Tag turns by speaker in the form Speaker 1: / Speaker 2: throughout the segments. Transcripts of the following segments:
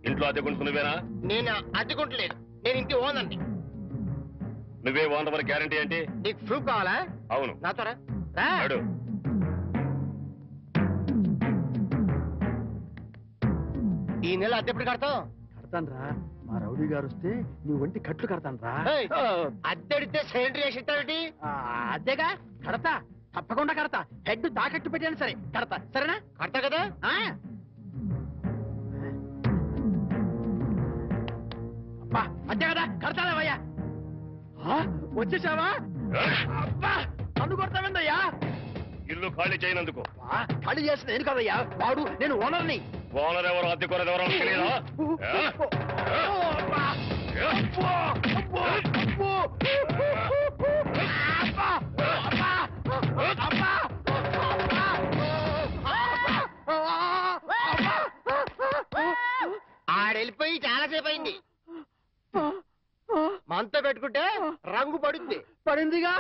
Speaker 1: ఇంట్లో అద్దెకుంటు నువ్వేనా?
Speaker 2: నేను అద్దెకుంటలేదు, నేను ఇంటి ఓనర్ని.
Speaker 1: నువ్వే ఓనర్ మరి గ్యారంటీ ఏంటి?
Speaker 2: నీకు ప్రూఫ్ కావాలా?
Speaker 1: అవును.
Speaker 2: నాతో రా. ఈ నెల అద్దె ఎప్పుడు కడతావు?
Speaker 3: కడతాను రా, మా రౌడీ గారు వస్తే నీ ఒంటి కట్లు కడతాను రా.
Speaker 2: అద్దె అడిగితే సిలిండర్ వేసి ఇస్తావేంటి?
Speaker 3: అద్దెగా కడతా, తప్పకుండా కడతా. హెడ్ తాకట్టు పెట్టాను సరే కడతా, సరేనా?
Speaker 2: కడతా కదా.
Speaker 3: అద్దె కదా కడతావయ్యా. వచ్చేసావా? అబ్బా నన్ను కొడతావేందయ్యా?
Speaker 1: ఇల్లు ఖాళీ చేయనందుకు.
Speaker 3: ఖాళీ చేసిన నేను కదయ్యా, వాడు నేను ఓనర్ని.
Speaker 1: ఓనర్ ఎవరు, అద్దె కొనేది ఎవరో తెలియదా?
Speaker 2: ఆడెళ్ళిపోయి చాలాసేపు అయింది. మనతో పెట్టుకుంటే రంగు పడుద్ది.
Speaker 3: పడిందిగా.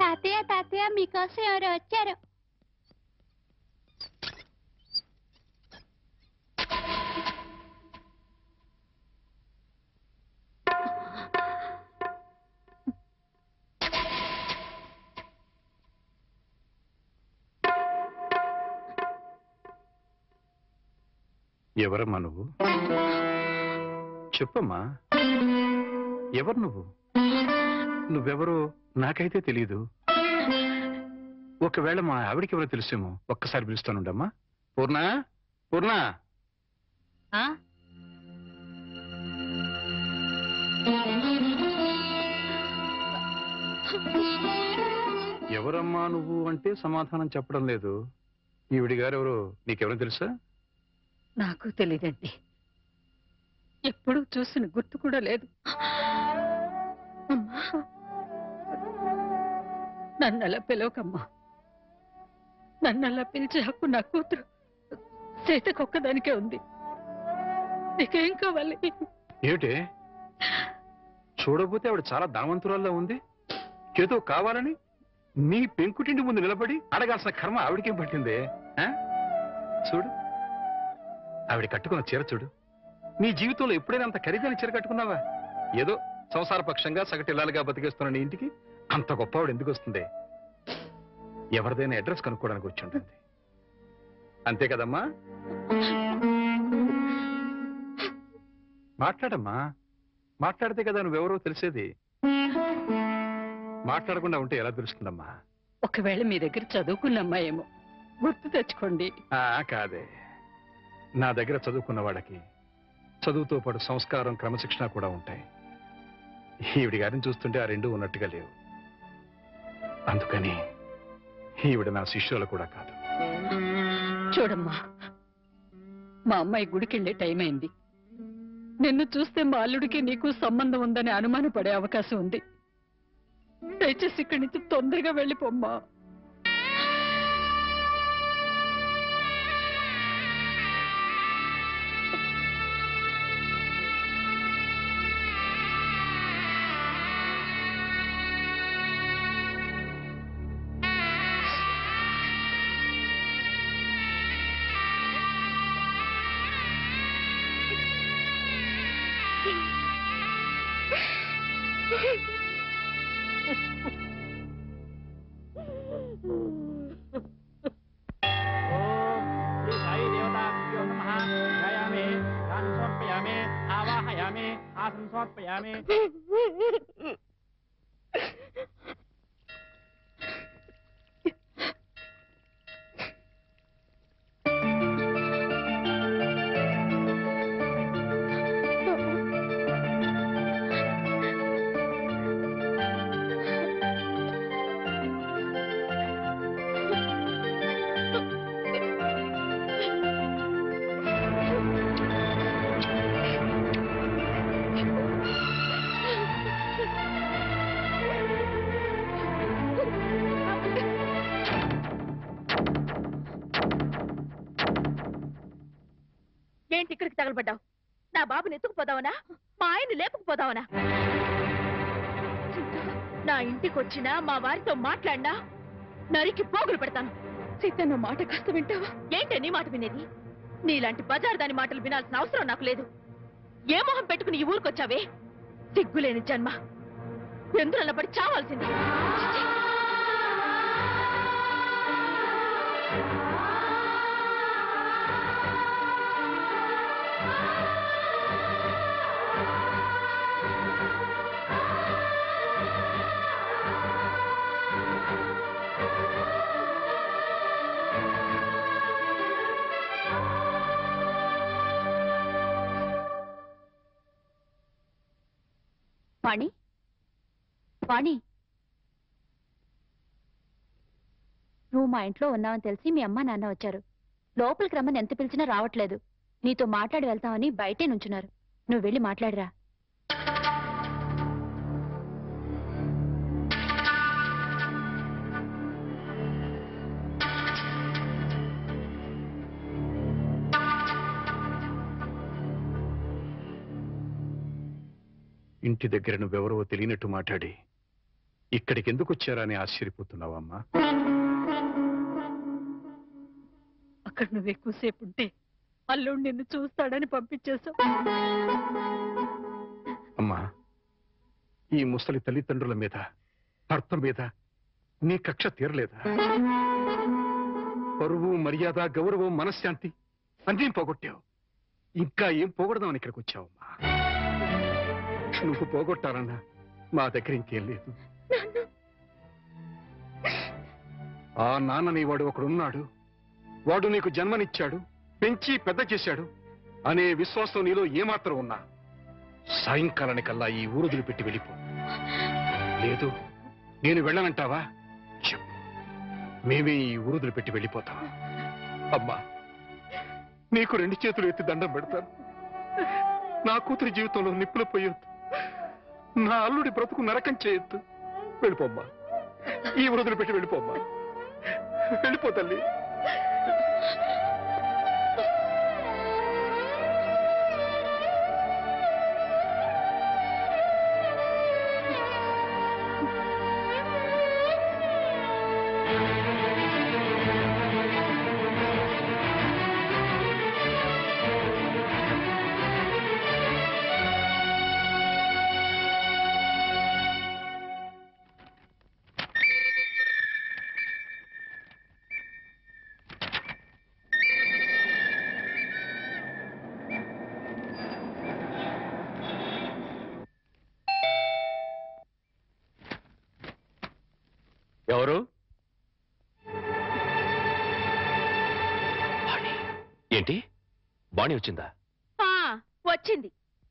Speaker 4: తాతయ్య తాతయ్య మీకోసం ఎవరు వచ్చారు?
Speaker 5: ఎవరమ్మా నువ్వు? చెప్పమ్మా, ఎవరు నువ్వు? నువ్వెవరో నాకైతే తెలీదు. ఒకవేళ మా ఆవిడికి ఎవరో తెలుసేమో. ఒక్కసారి పిలుస్తానుండమ్మా. పూర్ణ, పూర్ణ. ఎవరమ్మా నువ్వు అంటే సమాధానం చెప్పడం లేదు. ఈవిడి గారు ఎవరో నీకెవరో తెలుసా?
Speaker 6: నాకు తెలీదండి, ఎప్పుడూ చూసిన గుర్తు కూడా లేదు. నన్నలా పిలవకమ్మా. నన్నలా పిలిచే హక్కు నా కూతురు సీతకొక్కదానికే ఉంది. నీకేం కావాలి?
Speaker 5: ఏమిటే చూడకపోతే ఆవిడ చాలా ధనవంతురాల్లో ఉంది. ఏదో కావాలని నీ పెంకుటింటి ముందు నిలబడి అడగాల్సిన కర్మ ఆవిడకేం పట్టిందే? చూడు, ఆవిడ కట్టుకున్న చీర చూడు. నీ జీవితంలో ఎప్పుడైనా అంత ఖరీదైన చీర కట్టుకున్నావా? ఏదో సంసార పక్షంగా సగటిల్లాలుగా బతికేస్తున్న నీ ఇంటికి అంత గొప్ప ఆవిడ ఎందుకు వస్తుంది? ఎవరిదైనా అడ్రస్ కనుక్కోవడానికి వచ్చి ఉంటుంది, అంతే కదమ్మా? మాట్లాడమ్మా, మాట్లాడితే కదా నువ్వెవరో తెలిసేది. మాట్లాడకుండా ఉంటే ఎలా తెలుస్తుందమ్మా?
Speaker 6: ఒకవేళ మీ దగ్గర చదువుకున్న అమ్మాయేమో, గుర్తు తెచ్చుకోండి.
Speaker 5: కాదే, నా దగ్గర చదువుకున్న వాళ్ళకి చదువుతో పాటు సంస్కారం, క్రమశిక్షణ కూడా ఉంటాయి. ఈవిడి గారిని చూస్తుంటే ఆ రెండూ ఉన్నట్టుగా లేవు. అందుకని ఈవిడ నా శిష్యులు కూడా కాదు.
Speaker 6: చూడమ్మా, మా అమ్మాయి గుడికెళ్లే టైం అయింది. నిన్ను చూస్తే మా అల్లుడికి నీకు సంబంధం ఉందని అనుమానపడే అవకాశం ఉంది. దయచేసి ఇక్కడి నుంచి తొందరగా వెళ్ళిపోమ్మా.
Speaker 7: ఏమిటి ఇక్కడికి తగలబడ్డావు? నా బాబుని ఎత్తుకుపోదావనా? మా ఆయన్ని లేపుకుపోదావనా? నా ఇంటికి వచ్చినా మా వారితో మాట్లాడినా నరికి పోగులు పెడతాను.
Speaker 6: సీత, నా మాట కాస్త వింటావా?
Speaker 7: ఏంటే నీ మాట వినేది? నీలాంటి బజార్ దాని మాటలు వినాల్సిన అవసరం నాకు లేదు. ఏ మొహం పెట్టుకుని ఈ ఊరికొచ్చావే? సిగ్గులేని జన్మ, ఎందులో పడి చావాల్సింది.
Speaker 4: వాణి, వాణి, నువ్వు మా ఇంట్లో ఉన్నావని తెలిసి మీ అమ్మ నాన్న వచ్చారు. లోపలికి రమ్మని ఎంత పిలిచినా రావట్లేదు. నీతో మాట్లాడి వెళ్తామని బయటే నుంచున్నారు. నువ్వు వెళ్ళి మాట్లాడిరా.
Speaker 5: ఇంటి దగ్గర నువ్వెవరో తెలియనట్టు మాట్లాడి ఇక్కడికి ఎందుకు వచ్చారా అని ఆశ్చర్యపోతున్నావమ్మా?
Speaker 6: అక్కడ నువ్వు ఎక్కువసేపు ఉంటే అల్లుడు నిన్ను చూస్తాడని పంపించేశావు.
Speaker 5: అమ్మా, ఈ ముసలి తల్లిదండ్రుల మీద, భర్త మీద నీ కక్ష తీరలేదా? పరువు, మర్యాద, గౌరవం, మనశ్శాంతి అన్నీ పోగొట్టావు. ఇంకా ఏం పోగొడదామని ఇక్కడికి వచ్చావమ్మా? నువ్వు పోగొట్టాలన్నా మా దగ్గర ఇంకేం లేదు. ఆ నాన్నని వాడు ఒకడున్నాడు, వాడు నీకు జన్మనిచ్చాడు, పెంచి పెద్ద చేశాడు అనే విశ్వాసం నీలో ఏమాత్రం ఉన్నా సాయంకాలానికల్లా ఈ ఊరుదులు పెట్టి వెళ్ళిపో. లేదు, నేను వెళ్ళనంటావా? చెప్పు, మేమే ఈ ఊరుదులు పెట్టి వెళ్ళిపోతాం. అమ్మా, నీకు 2 చేతులు ఎత్తి దండం పెడతాను. నా కూతురి జీవితంలో నిప్పులు పోయొద్దు, నా అల్లుడి బ్రతుకు నరకం చేయొద్దు. వెళ్ళిపోమ్మా, ఈ ఊరుదులు పెట్టి వెళ్ళిపోమ్మా. వెళ్ళిపో తల్లి.
Speaker 1: ఎవరు? ఏంటి, బాణి వచ్చిందా?
Speaker 7: వచ్చింది.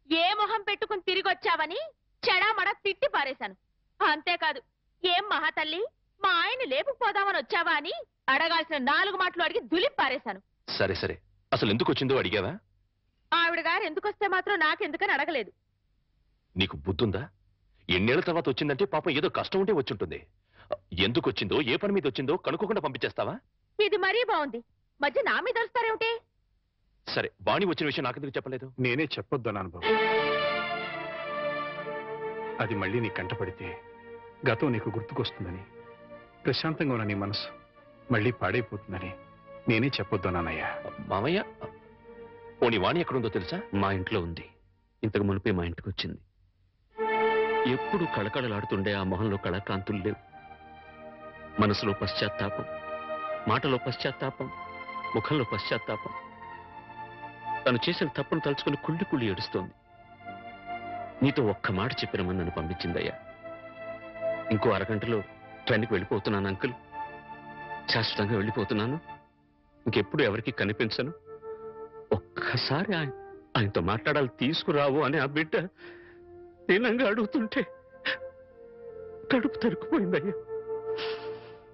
Speaker 7: ఏ మొహం పెట్టుకుని తిరిగి వచ్చావని చెడామడ తిట్టి పారేశాను. అంతేకాదు, ఏం మహాతల్లి, మా ఆయన్ని లేపుకుపోదామని వచ్చావా అని అడగాల్సిన 4 మాటలు అడిగి దులిపి పారేశాను.
Speaker 1: సరే సరే, అసలు ఎందుకు వచ్చిందో అడిగావా?
Speaker 7: ఆవిడ గారు ఎందుకొస్తే మాత్రం నాకెందుకని అడగలేదు.
Speaker 1: నీకు బుద్ధుందా? ఎన్నేళ్ల తర్వాత వచ్చిందంటే పాపం ఏదో కష్టం ఉంటే వచ్చుంటుంది. ఎందుకు వచ్చిందో, ఏ పని మీద వచ్చిందో కనుక్కోకుండా పంపించేస్తావా?
Speaker 7: ఇది మరీ బాగుంది. మధ్య నా మీద వస్తారేమిటి?
Speaker 1: సరే, బాణి వచ్చిన విషయం నాకెందుకు చెప్పలేదు?
Speaker 5: నేనే చెప్పొద్దన్నాను బాబు. అది మళ్ళీ నీ కంట పడితే గతం నీకు గుర్తుకొస్తుందని, ప్రశాంతంగా ఉన్న నీ మనసు మళ్ళీ పాడైపోతుందని నేనే చెప్పొద్దన్నానయ్యా.
Speaker 1: మామయ్య, పోనీ వాణి ఎక్కడుందో తెలుసా?
Speaker 8: మా ఇంట్లో ఉంది. ఇంతకు మునిపే మా ఇంటికి వచ్చింది. ఎప్పుడు కళకళలాడుతుండే ఆ మొహంలో కళాకాంతులు లేవు. మనసులో పశ్చాత్తాపం, మాటలో పశ్చాత్తాపం, ముఖంలో పశ్చాత్తాపం. తను చేసిన తప్పును తలుచుకుని కుళ్ళి కుళ్ళి ఏడుస్తోంది. నీతో ఒక్క మాట చెప్పినమని నన్ను పంపించిందయ్యా. ఇంకో అరగంటలో ట్రైన్కి వెళ్ళిపోతున్నాను అంకుల్. శాశ్వతంగా వెళ్ళిపోతున్నాను. ఇంకెప్పుడు ఎవరికి కనిపించను. ఒక్కసారి ఆయనతో మాట్లాడాలి, తీసుకురావు అని ఆ బిడ్డ దీనంగా అడుగుతుంటే కడుపు తరుక్కుపోయిందయ్యా.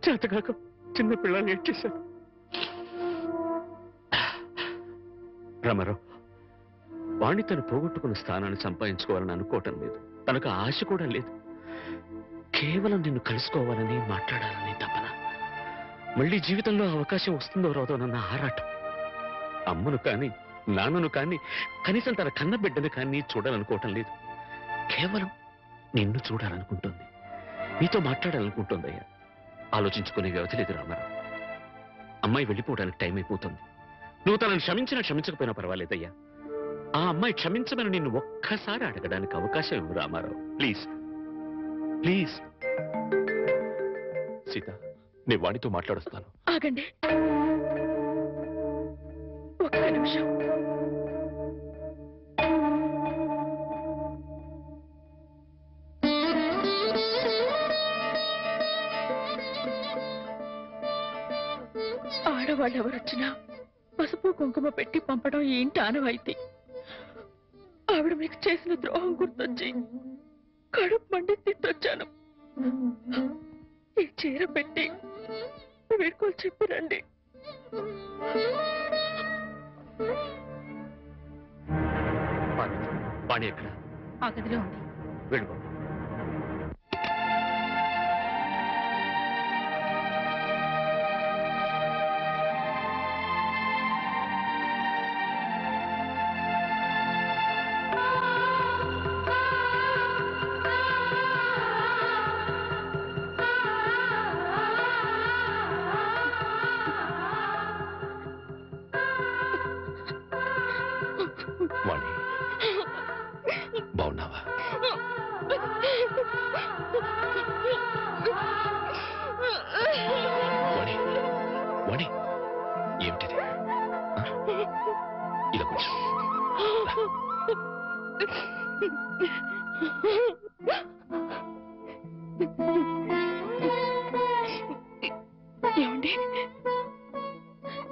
Speaker 8: చేతకాక చిన్న పిల్లల్ని ఏడ్చేశాను. రామారావు, వాణ్ణి తను పోగొట్టుకున్న స్థానాన్ని సంపాదించుకోవాలని అనుకోవటం లేదు. తనకు ఆశ కూడా లేదు. కేవలం నిన్ను కలుసుకోవాలని, మాట్లాడాలని తపన. మళ్ళీ జీవితంలో అవకాశం వస్తుందో రాదో నన్న ఆరాటం. అమ్మను కానీ నాన్నను కానీ కనీసం తన కన్న బిడ్డను కానీ చూడాలనుకోవటం లేదు. కేవలం నిన్ను చూడాలనుకుంటుంది, నీతో మాట్లాడాలనుకుంటుందయ్యా. ఆలోచించుకునే వ్యవధి లేదు రామారావు. అమ్మాయి వెళ్ళిపోవడానికి టైం అయిపోతుంది. నువ్వు తనను క్షమించినా క్షమించకపోయినా పర్వాలేదయ్యా. ఆ అమ్మాయి క్షమించమని నిన్ను ఒక్కసారి అడగడానికి అవకాశం ఇవ్వు రామారావు. Please please.
Speaker 1: సీత, నేను వాణితో మాట్లాడొస్తాను.
Speaker 7: ఆగండి, ఒక్క నిమిషం. ఆడవాళ్ళు ఎవరొచ్చినా పసుపు కుంకుమ పెట్టి పంపడం ఏంటి ఆనవాయితీ. ఆవిడ మీకు చేసిన ద్రోహం గుర్తొచ్చి కడుపు మండి తిట్టొచ్చాను. ఈ చీర పెట్టి వీడుకోలు చెప్పిరండి.
Speaker 8: వాణి ఎక్కడ?
Speaker 4: ఆ గదిలో ఉంది.
Speaker 8: వెళ్ళు.
Speaker 1: వాణి, బాగున్నావా? వాణి, వాణి, ఏమిటిది? ఇలా కొంచెం
Speaker 7: ఏమండి,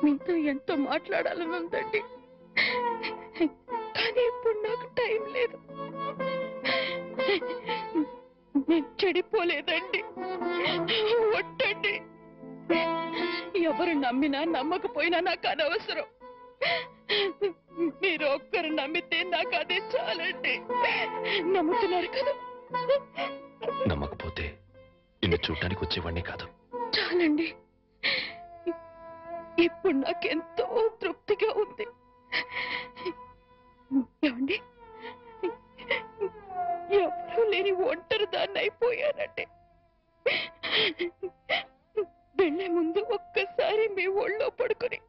Speaker 7: మీతో ఎంతో మాట్లాడాలని ఉందండి, కానీ ఇప్పుడు నాకు టైం లేదు. నేను చెడిపోలేదండి, ఒట్టండి. ఎవరు నమ్మినా నమ్మకపోయినా నాకు అనవసరం. మీరు ఒక్కరు నమ్మితే నాకు అదే చాలండి. నమ్ముతున్నారు కదా?
Speaker 1: నమ్మకపోతే నిన్ను చూడటానికి వచ్చేవాడినే కాదు.
Speaker 7: చాలండి, ఇప్పుడు నాకెంతో తృప్తిగా ఉంది. ఏమండి, ఎవరూ లేని ఒంటరి దాన్ని అయిపోయానండి. వెళ్లే ముందు ఒక్కసారి మీ ఒళ్ళో పడుకుని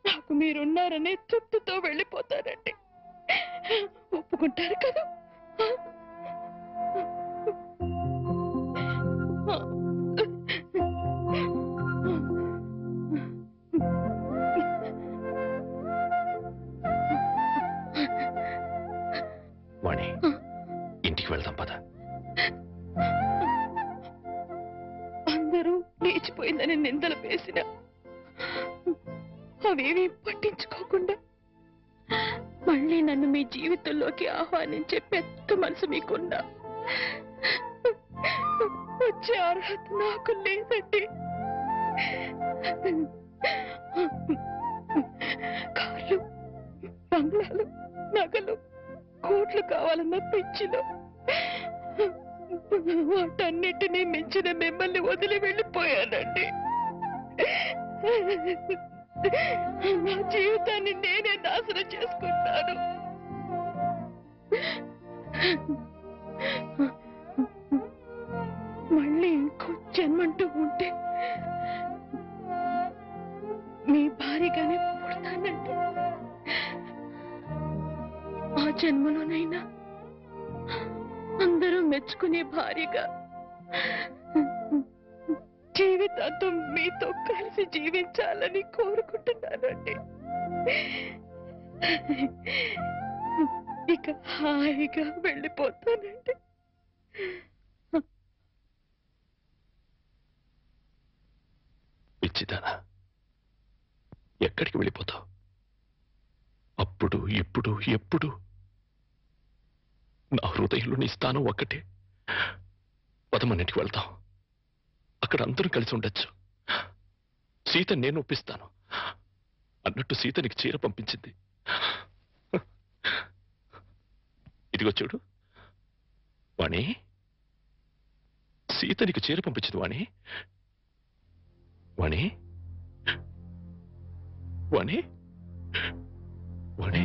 Speaker 7: నాకు మీరున్నారనే తృప్తితో వెళ్ళిపోతానండి. ఒప్పుకుంటారు కదా?
Speaker 1: వాణి, ఇంటికి వెళ్దాం పద.
Speaker 7: అందరూ లేచిపోయిందని నిందలు వేసిన అవేమీ పట్టించుకోకుండా మళ్ళీ నన్ను మీ జీవితంలోకి ఆహ్వానించే పెద్ద మనసు మీకున్నా వచ్చే అర్హత నాకు లేదండి. కార్లు, బంగ్లాలు, నగలు, కోట్లు కావాలన్న పిచ్చిలో వాటన్నిటినీ మించిన మిమ్మల్ని వదిలి వెళ్ళిపోయానండి. నా జీవితాన్ని నేనే నాశనం చేసుకుంటాను. మళ్ళీ ఇంకో జన్మంటూ ఉంటే మీ భారీగానే పుడతానండి. ఆ జన్మలోనైనా అందరూ మెచ్చుకునే భార్యగా జీవితాంతం మీతో కలిసి జీవించాలని కోరుకుంటున్నానండి. ఇక హాయిగా వెళ్ళిపోతానండి.
Speaker 1: పిచ్చిదానా, ఎక్కడికి వెళ్ళిపోతావు? అప్పుడు ఇప్పుడు ఎప్పుడు నా హృదయంలో నీ స్థానం ఒక్కటే. పదమన్నింటికి వెళ్తాం, అక్కడ అందరూ కలిసి ఉండొచ్చు. సీత నేను ఒప్పిస్తాను అన్నట్టు సీత నీకు చీర పంపించింది. ఇదిగో చూడు వాణి, సీత నీకు చీర పంపించింది వాణి. వాణి, వాణి, వాణి